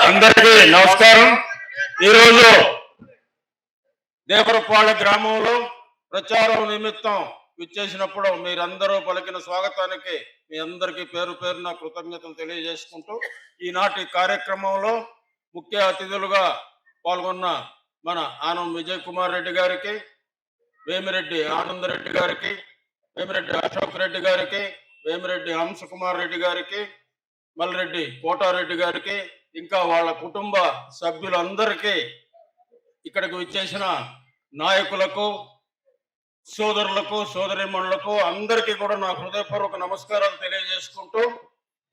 అందరికీ నమస్కారం. ఈరోజు దేవరపాళె గ్రామంలో ప్రచారం నిమిత్తం విచ్చేసినప్పుడు మీరందరూ పలికిన స్వాగతానికి మీ అందరికీ పేరు పేరున కృతజ్ఞతలు తెలియజేసుకుంటూ ఈనాటి కార్యక్రమంలో ముఖ్య అతిథులుగా పాల్గొన్న మన ఆనం విజయ్ కుమార్ రెడ్డి గారికి, వేమిరెడ్డి ఆనందరెడ్డి గారికి, వేమిరెడ్డి అశోక్ రెడ్డి గారికి, వేమిరెడ్డి హంస కుమార్ రెడ్డి గారికి, మల్రెడ్డి కోటారెడ్డి గారికి, ఇంకా వాళ్ళ కుటుంబ సభ్యులందరికీ, ఇక్కడికి విచ్చేసిన నాయకులకు, సోదరులకు, సోదరిమణులకు అందరికీ కూడా నా హృదయపూర్వక నమస్కారాలు తెలియజేసుకుంటూ,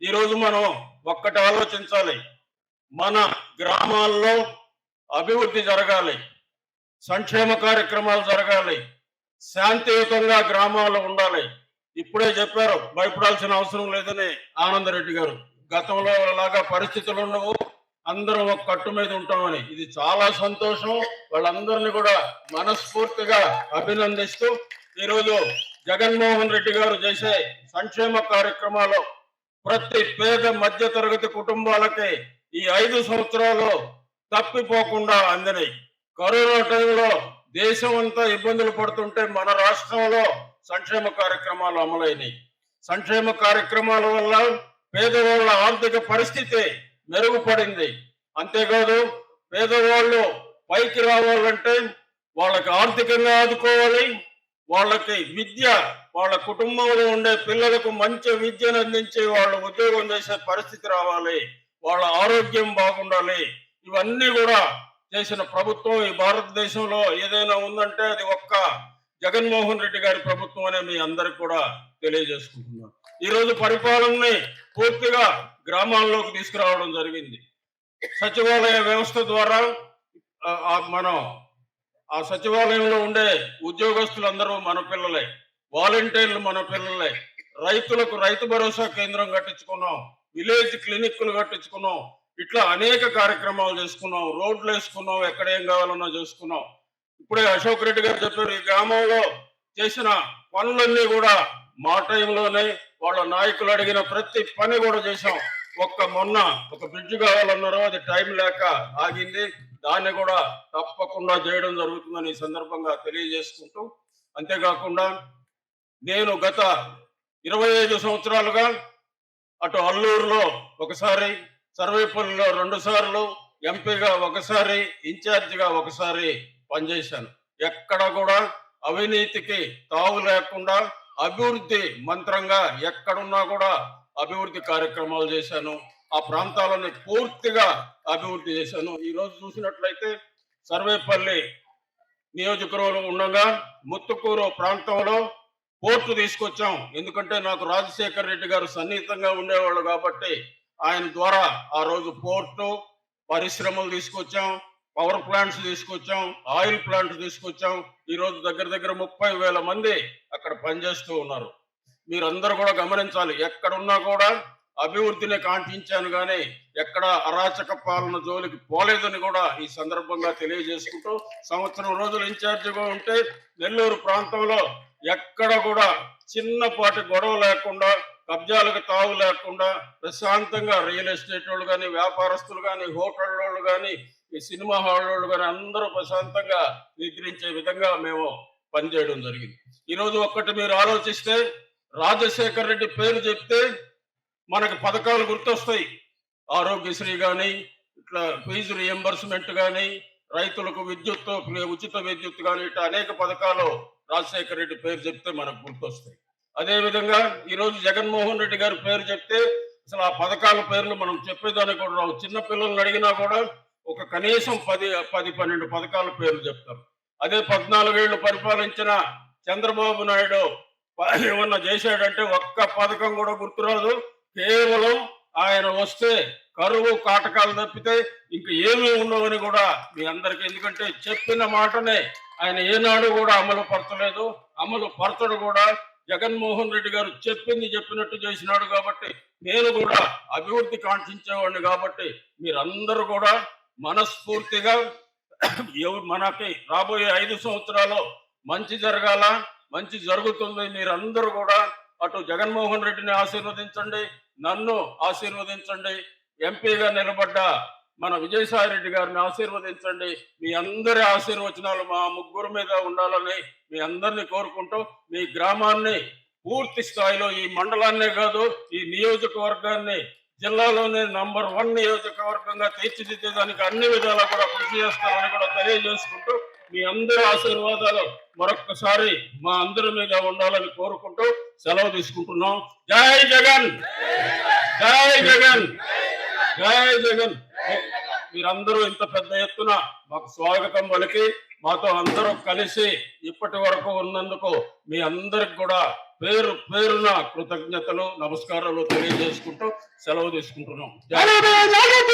ఈరోజు మనం ఒక్కటి ఆలోచించాలి. మన గ్రామాల్లో అభివృద్ధి జరగాలి, సంక్షేమ కార్యక్రమాలు జరగాలి, శాంతియుతంగా గ్రామాల్లో ఉండాలి. ఇప్పుడే చెప్పారు భయపడాల్సిన అవసరం లేదని ఆనందరెడ్డి గారు. గతంలో లాగా పరిస్థితులు ఉండవు, అందరం ఒక కట్టు మీద ఉంటామని. ఇది చాలా సంతోషం. వాళ్ళందరినీ కూడా మనస్ఫూర్తిగా అభినందిస్తూ ఈరోజు జగన్మోహన్ రెడ్డి గారు చేసే సంక్షేమ కార్యక్రమాలు ప్రతి పేద మధ్య తరగతి కుటుంబాలకి ఈ 5 సంవత్సరాలు తప్పిపోకుండా అందినాయి. కరోనా టైంలో దేశం అంతా ఇబ్బందులు పడుతుంటే మన రాష్ట్రంలో సంక్షేమ కార్యక్రమాలు అమలైనవి. సంక్షేమ కార్యక్రమాల వల్ల పేదవాళ్ళ ఆర్థిక పరిస్థితి మెరుగుపడింది. అంతేకాదు పేదవాళ్ళు పైకి రావాలంటే వాళ్ళకి ఆర్థికంగా ఆదుకోవాలి, వాళ్ళకి విద్య, వాళ్ళ కుటుంబంలో ఉండే పిల్లలకు మంచి విద్యను అందించి వాళ్ళు ఉద్యోగం చేసే పరిస్థితి రావాలి, వాళ్ళ ఆరోగ్యం బాగుండాలి. ఇవన్నీ కూడా చేసిన ప్రభుత్వం ఈ భారతదేశంలో ఏదైనా ఉందంటే అది ఒక్క జగన్మోహన్ రెడ్డి గారి ప్రభుత్వం అనే మీ అందరికి కూడా తెలియజేసుకుంటున్నాను. ఈరోజు పరిపాలనని పూర్తిగా గ్రామాల్లోకి తీసుకురావడం జరిగింది. సచివాలయ వ్యవస్థ ద్వారా మనం ఆ సచివాలయంలో ఉండే ఉద్యోగస్తులందరూ మన పిల్లలే, వాలంటీర్లు మన పిల్లలే. రైతులకు రైతు భరోసా కేంద్రం కట్టించుకున్నాం, విలేజ్ క్లినిక్లు కట్టించుకున్నాం, ఇట్లా అనేక కార్యక్రమాలు చేసుకున్నాం, రోడ్లు వేసుకున్నాం, ఎక్కడ ఏం కావాలన్నా చేసుకున్నాం. ఇప్పుడే అశోక్ రెడ్డి గారు చెప్పారు, ఈ గ్రామంలో చేసిన పనులన్నీ కూడా మా టైంలోనే వాళ్ళ నాయకులు అడిగిన ప్రతి పని కూడా చేశాం. మొన్న ఒక బ్రిడ్జ్ కావాలన్నారో అది టైం లేక ఆగింది, దాన్ని కూడా తప్పకుండా చేయడం జరుగుతుందని ఈ సందర్భంగా తెలియజేసుకుంటూ, అంతేకాకుండా నేను గత 25 సంవత్సరాలుగా అటు అల్లూరులో ఒకసారి, సర్వేపల్లిలో 2 సార్లు, ఎంపీగా ఒకసారి, ఇన్ఛార్జిగా ఒకసారి పనిచేశాను. ఎక్కడ కూడా అవినీతికి తావు లేకుండా అభివృద్ధి మంత్రంగా ఎక్కడున్నా కూడా అభివృద్ధి కార్యక్రమాలు చేశాను. ఆ ప్రాంతాలను పూర్తిగా అభివృద్ధి చేశాను. ఈరోజు చూసినట్లయితే సర్వేపల్లి నియోజకవర్గం ఉండగా ముత్తుకూరు ప్రాంతంలో పోర్టు తీసుకొచ్చాం. ఎందుకంటే నాకు రాజశేఖర్ రెడ్డి గారు సన్నిహితంగా ఉండేవాళ్ళు కాబట్టి ఆయన ద్వారా ఆ రోజు పోర్టు, పరిశ్రమలు తీసుకొచ్చాం, పవర్ ప్లాంట్స్ తీసుకొచ్చాం, ఆయిల్ ప్లాంట్ తీసుకొచ్చాం. ఈరోజు దగ్గర దగ్గర 30,000 మంది అక్కడ పనిచేస్తూ ఉన్నారు. మీరందరూ కూడా గమనించాలి, ఎక్కడున్నా కూడా అభివృద్ధిని కాంక్షించాను కానీ ఎక్కడ అరాచక పాలన జోలికి పోలేదని కూడా ఈ సందర్భంగా తెలియజేసుకుంటూ, సంవత్సరం రోజులు ఇన్ఛార్జిగా ఉంటే నెల్లూరు ప్రాంతంలో ఎక్కడ కూడా చిన్నపాటి గొడవ లేకుండా, కబ్జాలకు తావు లేకుండా ప్రశాంతంగా రియల్ ఎస్టేట్ వాళ్ళు కానీ, వ్యాపారస్తులు కానీ, హోటల్ వాళ్ళు కానీ, ఈ సినిమా హాల్ వాళ్ళు కానీ అందరూ ప్రశాంతంగా నిద్రించే విధంగా మేము పనిచేయడం జరిగింది. ఈరోజు ఒక్కటి మీరు ఆలోచిస్తే, రాజశేఖర్ రెడ్డి పేరు చెప్తే మనకు పథకాలు గుర్తొస్తాయి. ఆరోగ్యశ్రీ కానీ, ఇట్లా ఫీజు రియంబర్స్మెంట్ కానీ, రైతులకు విద్యుత్, ఉచిత విద్యుత్ కానీ, ఇట్లా అనేక పథకాలు రాజశేఖర్ రెడ్డి పేరు చెప్తే మనకు గుర్తొస్తాయి. అదేవిధంగా ఈరోజు జగన్మోహన్ రెడ్డి గారి పేరు చెప్తే అసలు ఆ పథకాల పేర్లు మనం చెప్పేదానికి కూడా రావు. చిన్న పిల్లల్ని అడిగినా కూడా ఒక కనీసం 10-12 పథకాల పేర్లు చెప్తారు. అదే 14 ఏళ్ళు పరిపాలించిన చంద్రబాబు నాయుడు ఏమన్నా చేశాడంటే ఒక్క పథకం కూడా గుర్తురాదు. కేవలం ఆయన వస్తే కరువు కాటకాలు తప్పితే ఇంక ఏమీ ఉండవని కూడా మీ అందరికీ, ఎందుకంటే చెప్పిన మాటనే ఆయన ఏనాడు కూడా అమలు పరచలేదు, అమలు పరచడు కూడా. జగన్మోహన్ రెడ్డి గారు చెప్పింది చెప్పినట్టు చేసినాడు కాబట్టి, నేను కూడా అభివృద్ధి కాంక్షించేవాడిని కాబట్టి మీరందరూ కూడా మనస్ఫూర్తిగా మనకి రాబోయే 5 సంవత్సరాలు మంచి జరగాల, మంచి జరుగుతుంది. మీరందరూ కూడా అటు జగన్మోహన్ రెడ్డిని ఆశీర్వదించండి, నన్ను ఆశీర్వదించండి. ఎంపీగా నిలబడ్డ మన విజయసాయి రెడ్డి గారిని ఆశీర్వదించండి. మీ అందరి ఆశీర్వచనాలు మా ముగ్గురు మీద ఉండాలని మీ అందరినీ కోరుకుంటూ మీ గ్రామాన్ని పూర్తి స్థాయిలో, ఈ మండలాన్నే కాదు ఈ నియోజకవర్గాన్ని జిల్లాలోనే నంబర్ 1 నియోజకవర్గంగా తీర్చిదిద్దేదానికి అన్ని విధాలా కూడా కృషి చేస్తారని కూడా తెలియజేసుకుంటూ మీ అందరి ఆశీర్వాదాలు మరొక్కసారి మా అందరి మీద ఉండాలని కోరుకుంటూ సెలవు తీసుకుంటున్నాం. జై జగన్, జై జగన్, జై జగన్. మీరందరూ ఇంత పెద్ద ఎత్తున మాకు స్వాగతం పలికి మాతో అందరూ కలిసి ఇప్పటి వరకు ఉన్నందుకు మీ అందరికి కూడా పేరు పేరున కృతజ్ఞతలు, నమస్కారాలు తెలియజేసుకుంటూ సెలవు తీసుకుంటున్నాం.